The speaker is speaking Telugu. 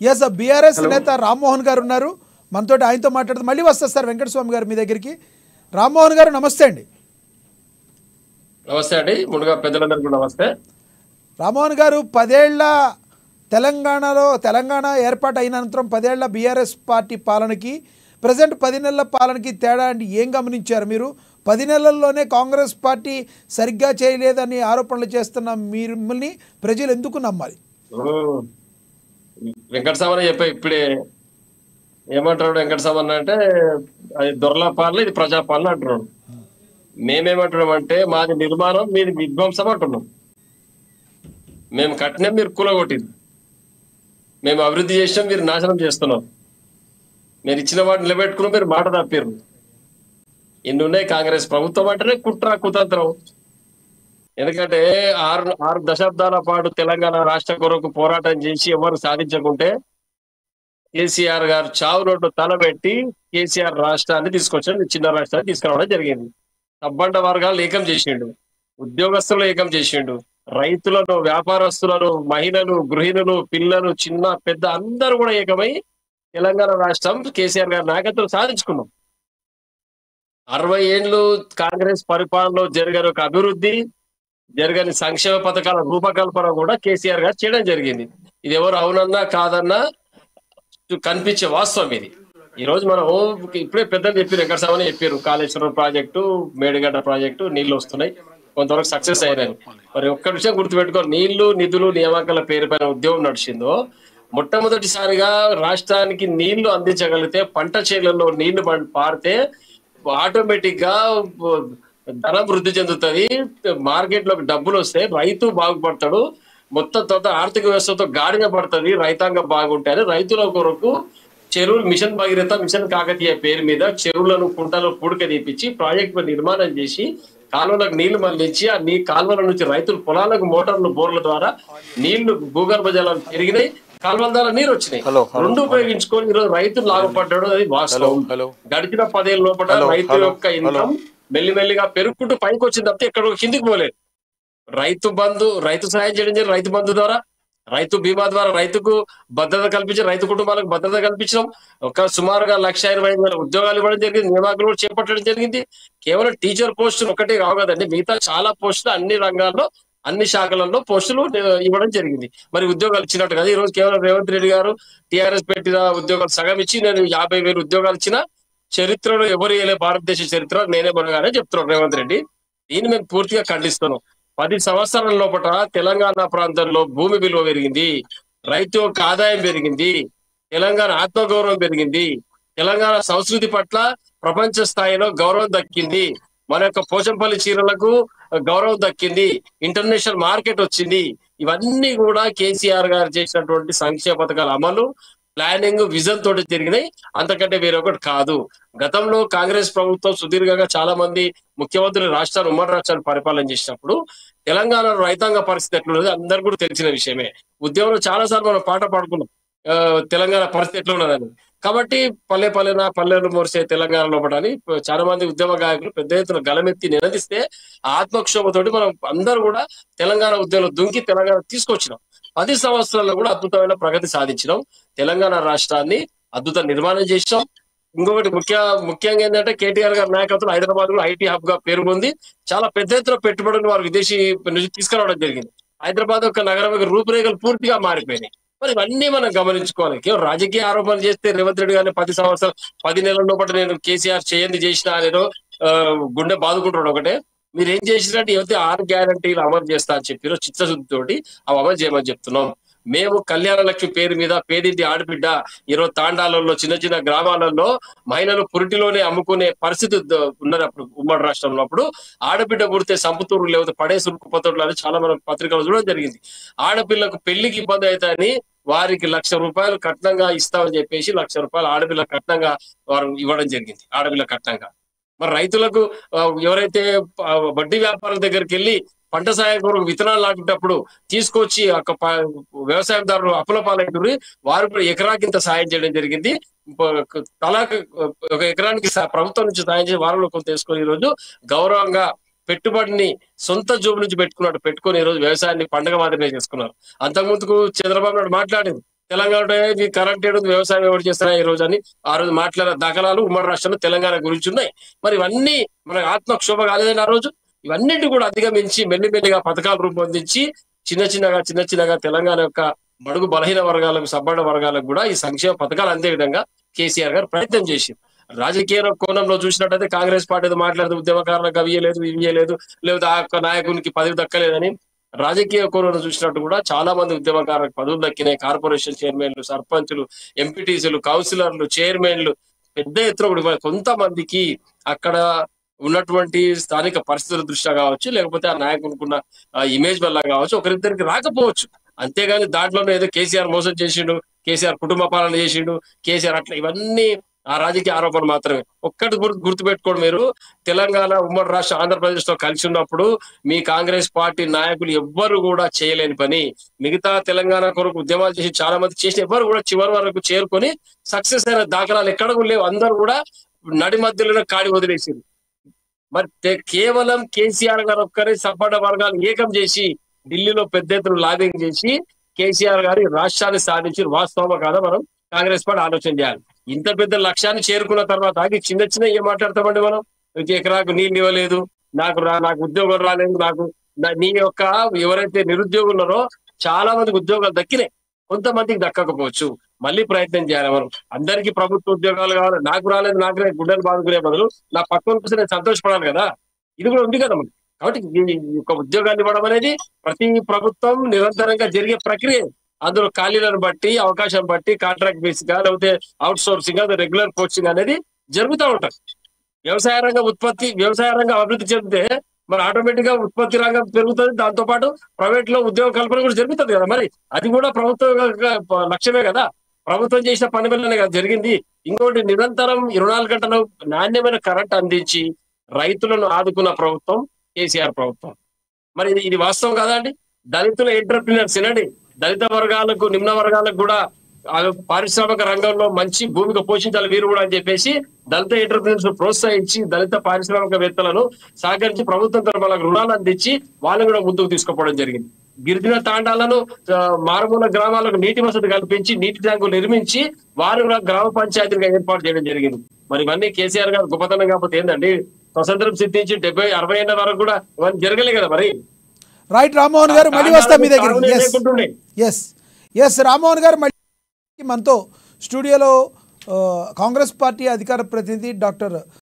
ఎస్ బీఆర్ఎస్ హలో నేత రామ్మోహన్ గారు ఉన్నారు మనతో, ఆయనతో మాట్లాడుతూ మళ్ళీ వస్తారు సార్ వెంకటస్వామి గారు మీ దగ్గరికి. రామ్మోహన్ గారు నమస్తే అండి. నమస్తే అండి. ముందుగా పెద్దలందరికీ నమస్తే. రామ్మోహన్ గారు, తెలంగాణ ఏర్పాటు అయిన అనంతరం 10 ఏళ్ల బీఆర్ఎస్ పార్టీ పాలనకి ప్రజెంట్ 10 నెలల పాలనకి తేడా అండి ఏం గమనించారు మీరు? 10 నెలల్లోనే కాంగ్రెస్ పార్టీ సరిగ్గా చేయలేదని ఆరోపణలు చేస్తున్న మిమ్మల్ని ప్రజలు ఎందుకు నమ్మాలి? వెంకటస్వామి చెప్పే ఇప్పుడే ఏమంటాడు వెంకటస్వామి అంటే అది దొరల పాలన, ఇది ప్రజాపాలన అంటున్నాడు. మేమేమంటున్నాం అంటే మాది నిర్మాణం, మీది విధ్వంసం అంటున్నాం. మేము కట్టినాం, మీరు కూలగొట్టింది. మేము అభివృద్ధి చేసినాం, మీరు నాశనం చేస్తున్నాం. మీరు ఇచ్చిన వాటిని నిలబెట్టుకున్నాం, మీరు మాట తప్పారు. ఇన్ని ఉన్నాయి. కాంగ్రెస్ ప్రభుత్వం అంటేనే కుట్ర కుతంత్రం. ఎందుకంటే ఆరు దశాబ్దాల పాటు తెలంగాణ రాష్ట్ర కొరకు పోరాటం చేసి ఎవరు సాధించకుంటే కేసీఆర్ గారు చావు రోడ్డు తలబెట్టి కేసీఆర్ రాష్ట్రాన్ని తీసుకొచ్చాడు, చిన్న రాష్ట్రాన్ని తీసుకురావడం జరిగింది. సబ్బండ వర్గాలను ఏకం చేసిండు, ఉద్యోగస్తులను ఏకం చేసిండు, రైతులను, వ్యాపారస్తులను, మహిళలు, గృహిణులు, పిల్లలు, చిన్న పెద్ద అందరూ కూడా ఏకమై తెలంగాణ రాష్ట్రం కేసీఆర్ గారి నాయకత్వం సాధించుకున్నాం. 60 ఏళ్ళు కాంగ్రెస్ పరిపాలనలో జరగని ఒక అభివృద్ధి, జరగని సంక్షేమ పథకాల రూపకల్పన కూడా కేసీఆర్ గారు చేయడం జరిగింది. ఇది ఎవరు అవునన్నా కాదన్నా కనిపించే వాస్తవం ఇది. ఈ రోజు మనం ఇప్పుడే పెద్దలు చెప్పారు, వెంకటస్వామి చెప్పారు, కాళేశ్వరం ప్రాజెక్టు, మేడిగడ్డ ప్రాజెక్టు నీళ్లు వస్తున్నాయి, కొంతవరకు సక్సెస్ అయ్యారని. మరి ఒక్క విషయం గుర్తుపెట్టుకో, నీళ్లు, నిధులు, నియామకాల పేరు పైన ఉద్యోగం నడిచిందో మొట్టమొదటిసారిగా రాష్ట్రానికి నీళ్లు అందించగలిగితే, పంట చేలల్లో నీళ్లు పారితే ఆటోమేటిక్ గా ధనం వృద్ధి చెందుతుంది, మార్కెట్ లోకి డబ్బులు వస్తాయి, రైతు బాగుపడతాడు, మొత్తం తర్వాత ఆర్థిక వ్యవస్థతో గాడిన పడుతుంది, రైతాంగం బాగుంటాయని రైతుల కొరకు చెరువులు మిషన్ భగీరథ, మిషన్ కాకతీయ పేరు మీద చెరువులను, కుంటలు పూడిక తీపించి ప్రాజెక్టు నిర్మాణం చేసి కాలువలకు నీళ్లు మళ్లించి ఆ కాలువల నుంచి రైతులు పొలాలకు మోటార్లు, బోర్ల ద్వారా నీళ్లు, భూగర్భ జలాలు పెరిగినాయి, కాలువల ద్వారా నీరు వచ్చినాయి. రెండు ఉపయోగించుకొని ఈరోజు రైతులు లాభపడ్డాడు, అది వాస్తవం. గడిచిన 10 ఏళ్ళ లోపల రైతు యొక్క ఇన్కమ్ మెల్లిమెల్లిగా పెరుగుకుంటూ పైకి వచ్చింది తప్పితే ఎక్కడ కిందికి పోలేదు. రైతు బంధు, రైతు సహాయం చేయడం జరిగింది, రైతు బంధు ద్వారా, రైతు బీమా ద్వారా రైతుకు భద్రత కల్పించి రైతు కుటుంబాలకు భద్రత కల్పించడం, ఒక సుమారుగా 1,25,000 ఉద్యోగాలు ఇవ్వడం జరిగింది, నియామకాలు కూడా చేపట్టడం జరిగింది. కేవలం టీచర్ పోస్టులు ఒకటే కావు కదండి, మిగతా చాలా పోస్టులు అన్ని రంగాల్లో, అన్ని శాఖలలో పోస్టులు ఇవ్వడం జరిగింది. మరి ఉద్యోగాలు ఇచ్చినట్టు కదా. ఈ రోజు కేవలం రేవంత్ రెడ్డి గారు టీఆర్ఎస్ పెట్టిన ఉద్యోగాలు సగం ఇచ్చి నేను 50,000 ఉద్యోగాలు ఇచ్చిన చరిత్రలో ఎవరు వేయలే, భారతదేశ చరిత్ర నేనే మనగానే చెప్తున్నాడు రేవంత్ రెడ్డి. దీన్ని మేము పూర్తిగా ఖండిస్తున్నాం. 10 సంవత్సరాల లోపల తెలంగాణ ప్రాంతంలో భూమి విలువ పెరిగింది, రైతు యొక్క ఆదాయం పెరిగింది, తెలంగాణ ఆత్మగౌరవం పెరిగింది, తెలంగాణ సంస్కృతి పట్ల ప్రపంచ స్థాయిలో గౌరవం దక్కింది, మన యొక్క పోచంపల్లి చీరలకు గౌరవం దక్కింది, ఇంటర్నేషనల్ మార్కెట్ వచ్చింది. ఇవన్నీ కూడా కేసీఆర్ గారు చేసినటువంటి సంక్షేమ పథకాల అమలు, ప్లానింగ్, విజన్ తోటి జరిగినాయి, అంతకంటే వేరొకటి కాదు. గతంలో కాంగ్రెస్ ప్రభుత్వం సుదీర్ఘంగా చాలా మంది ముఖ్యమంత్రులు రాష్ట్రాలు, ఉమ్మడి రాష్ట్రాలు పరిపాలన చేసినప్పుడు తెలంగాణ రైతాంగ పరిస్థితి ఎట్లున్నది అందరు కూడా తెలిసిన విషయమే. ఉద్యమంలో చాలా సార్లు మనం పాట పాడుకున్నాం తెలంగాణ పరిస్థితి ఎట్లా ఉన్నదని. కాబట్టి పల్లెలు మోర్చే తెలంగాణ లోపడని చాలా మంది ఉద్యమ గాయకులు పెద్ద ఎత్తున గలమెత్తి నినదిస్తే ఆత్మక్షోభతోటి మనం అందరూ కూడా తెలంగాణ ఉద్యమంలో దుంకి తెలంగాణ తీసుకొచ్చినాం. 10 సంవత్సరాల్లో కూడా అద్భుతమైన ప్రగతి సాధించినాం, తెలంగాణ రాష్ట్రాన్ని అద్భుత నిర్మాణం చేసినాం. ఇంకొకటి ముఖ్యంగా ఏంటంటే కేటీఆర్ గారి నాయకత్వం హైదరాబాద్ లో ఐటీ హబ్ గా పేరు పొంది చాలా పెద్ద ఎత్తున పెట్టుబడులు వారు విదేశీ నుంచి తీసుకురావడం జరిగింది. హైదరాబాద్ యొక్క నగరం రూపురేఖలు పూర్తిగా మారిపోయినాయి. మరి ఇవన్నీ మనం గమనించుకోవాలి. కేవలం రాజకీయ ఆరోపణలు చేస్తే రేవంత్ రెడ్డి గారిని 10 నెలల లోపల నేను కేసీఆర్ చేసినా నేను గుండె బాదుకుంటున్నాడు. ఒకటే, మీరు ఏం చేసినట్టు ఏవైతే 6 గ్యారంటీలు అమలు చేస్తా అని చెప్పారో చిత్తశుద్ధితోటి అవి అమలు చేయమని చెప్తున్నాం. మేము కళ్యాణ లక్ష్మి పేరు మీద పేదింటి ఆడబిడ్డ ఈరోజు తాండాలలో, చిన్న చిన్న గ్రామాలలో మహిళలు పురిటిలోనే అమ్ముకునే పరిస్థితి ఉన్నప్పుడు, ఉమ్మడి రాష్ట్రంలో అప్పుడు ఆడబిడ్డ పుడితే సంపుతూరు లేకపోతే పడే సురుకుపోతలు అని చాలా మన పత్రికలు చూడడం జరిగింది. ఆడపిల్లకు పెళ్లికి ఇబ్బంది అవుతాయని వారికి ₹1,00,000 కట్నంగా ఇస్తామని చెప్పేసి ₹1,00,000 ఆడపిల్ల కట్నంగా వారు ఇవ్వడం జరిగింది, ఆడపిల్ల కట్నంగా. మరి రైతులకు ఎవరైతే వడ్డీ వ్యాపారుల దగ్గరికి వెళ్ళి పంట సాయం కొరకు విత్తనాలు నాటేటప్పుడు తీసుకొచ్చి వ్యవసాయదారులు అప్పుల పాలైనరు, వారు కూడా ఎకరాకింత సాయం చేయడం జరిగింది. ఒక ఎకరానికి ప్రభుత్వం నుంచి సాయం చేసి వారంలో కొంత తీసుకొని ఈరోజు గౌరవంగా పెట్టుబడిని సొంత జోబు నుంచి పెట్టుకొని ఈరోజు వ్యవసాయాన్ని పండుగ మాదిరిగా చేసుకున్నారు. అంతకుముందుకు చంద్రబాబు నాయుడు మాట్లాడింది, తెలంగాణ ఈ కరెంట్ ఏడు వ్యవసాయం ఎవరు చేస్తారా ఈ రోజు అని ఆ రోజు మాట్లాడిన దాఖలాలు ఉమ్మడి రాష్ట్రంలో తెలంగాణ గురించి ఉన్నాయి. మరి ఇవన్నీ మన ఆత్మక్షోభ కాలేదని ఆ రోజు ఇవన్నిటి కూడా అధిగమించి మెల్లిమెల్లిగా పథకాలు రూపొందించి చిన్న చిన్నగా తెలంగాణ యొక్క బడుగు బలహీన వర్గాలకు సబ్బడ వర్గాలకు కూడా ఈ సంక్షేమ పథకాలు అందే విధంగా కేసీఆర్ గారు ప్రయత్నం చేసింది. రాజకీయ కోణంలో చూసినట్టయితే కాంగ్రెస్ పార్టీ మాట్లాడుతూ ఉద్యమకారులకు అవి ఇయ్యలేదు లేదా ఆ యొక్క నాయకునికి పదవి దక్కలేదని. రాజకీయ కోణంలో చూసినట్టు కూడా చాలా మంది ఉద్యమకారులకు పదవులు దక్కినాయి. కార్పొరేషన్ చైర్మన్లు, సర్పంచులు, ఎంపీటీసీలు, కౌన్సిలర్లు, చైర్మన్లు పెద్ద ఎత్తున కూడా కొంతమందికి అక్కడ ఉన్నటువంటి స్థానిక పరిస్థితుల దృష్ట్యా కావచ్చు, లేకపోతే ఆ నాయకునుకున్న ఇమేజ్ వల్ల కావచ్చు, ఒకరిద్దరికి రాకపోవచ్చు. అంతేగాని దాంట్లోనే ఏదో కేసీఆర్ మోసం చేసిండు, కేసీఆర్ కుటుంబ పాలన చేసిండు, కేసీఆర్ అట్లా ఇవన్నీ ఆ రాజకీయ ఆరోపణలు మాత్రమే. ఒక్కటి గుర్తుపెట్టుకోండి, మీరు తెలంగాణ ఉమ్మడి రాష్ట్ర ఆంధ్రప్రదేశ్ తో కలిసి ఉన్నప్పుడు మీ కాంగ్రెస్ పార్టీ నాయకులు ఎవ్వరు కూడా చేయలేని పని మిగతా తెలంగాణ కొరకు ఉద్యమాలు చేసి చాలా మంది చేసిన ఎవ్వరు కూడా చివరి వరకు చేరుకొని సక్సెస్ అయిన దాఖలాలు ఎక్కడ కూడా లేవు. అందరూ కూడా నడి మధ్యలోనే కాడి వదిలేసింది. మరి కేవలం కేసీఆర్ గారు ఒక్కరి సపడ వర్గాలు ఏకం చేసి ఢిల్లీలో పెద్ద ఎత్తున లాబింగ్ చేసి కేసీఆర్ గారు రాష్ట్రాన్ని సాధించి వాస్తవమా కాదా మనం కాంగ్రెస్ పార్టీ ఆలోచన చేయాలి. ఇంత పెద్ద లక్ష్యాన్ని చేరుకున్న తర్వాత చిన్న ఏం మాట్లాడతామండి మనం? ఎకరాకు నీళ్ళు ఇవ్వలేదు, నాకు ఉద్యోగం రాలేదు, నీ యొక్క ఎవరైతే నిరుద్యోగులు ఉన్నారో చాలా మందికి ఉద్యోగాలు దక్కినాయి, కొంతమందికి దక్కకపోవచ్చు. మళ్ళీ ప్రయత్నం చేయాలి. మనం అందరికీ ప్రభుత్వ ఉద్యోగాలు కావాలి, నాకు రాలేదు నాకు గుడ్డలు బాదుకునే బదులు నా పక్కన చూసి నేను సంతోషపడాలి కదా, ఇది కూడా ఉంది కదా మనకి. కాబట్టి ఈ యొక్క ఉద్యోగాన్ని ఇవ్వడం అనేది ప్రతి ప్రభుత్వం నిరంతరంగా జరిగే ప్రక్రియ. అందులో ఖాళీలను బట్టి, అవకాశం బట్టి, కాంట్రాక్ట్ బేస్ గా లేకపోతే అవుట్ సోర్సింగ్ రెగ్యులర్ కోచింగ్ అనేది జరుగుతూ ఉంటుంది. వ్యవసాయ రంగం అభివృద్ధి చెందితే మరి ఆటోమేటిక్ గా ఉత్పత్తి రంగం పెరుగుతుంది, దాంతో పాటు ప్రైవేట్ లో ఉద్యోగ కల్పన కూడా జరుగుతుంది కదా. మరి అది కూడా ప్రభుత్వ లక్ష్యమే కదా, ప్రభుత్వం చేసిన పని వల్లనే కదా జరిగింది. ఇంకోటి నిరంతరం 24 గంటలు నాణ్యమైన కరెంట్ అందించి రైతులను ఆదుకున్న ప్రభుత్వం కేసీఆర్ ప్రభుత్వం. మరి ఇది వాస్తవం కాదా అండి? దళితుల ఎంటర్ప్రినర్స్ ఏనండి, దళిత వర్గాలకు, నిమ్న వర్గాలకు కూడా పారిశ్రామిక రంగంలో మంచి భూమిక పోషించాలి వీరు కూడా అని చెప్పేసి దళిత ఎంటర్ప్రినర్స్ ప్రోత్సహించి దళిత పారిశ్రామికవేత్తలను సహకరించి ప్రభుత్వం తరఫున వాళ్ళకు రుణాలు అందించి వాళ్ళని కూడా ముందుకు తీసుకుపోవడం జరిగింది. గిరిజన తాండాలను మారుమూల గ్రామాలకు నీటి వసతి కల్పించి నీటి ట్యాంకులు నిర్మించి వారు గ్రామ పంచాయతీగా ఏర్పాటు చేయడం జరిగింది. మరి ఇవన్నీ కేసీఆర్ గారు గొప్పతనం కాకపోతే ఏంటండి? స్వతంత్రం సిద్ధించి 70-60 ఏళ్ల వరకు కూడా ఇవన్నీ జరగలే కదా. మరి రైట్ రామ్మోహన్ గారు, మళ్ళీ వస్తాం మీ దగ్గర. ఎస్ రామ్మోహన్ గారు, మళ్ళీ మనతో స్టూడియోలో కాంగ్రెస్ పార్టీ అధికార ప్రతినిధి డాక్టర్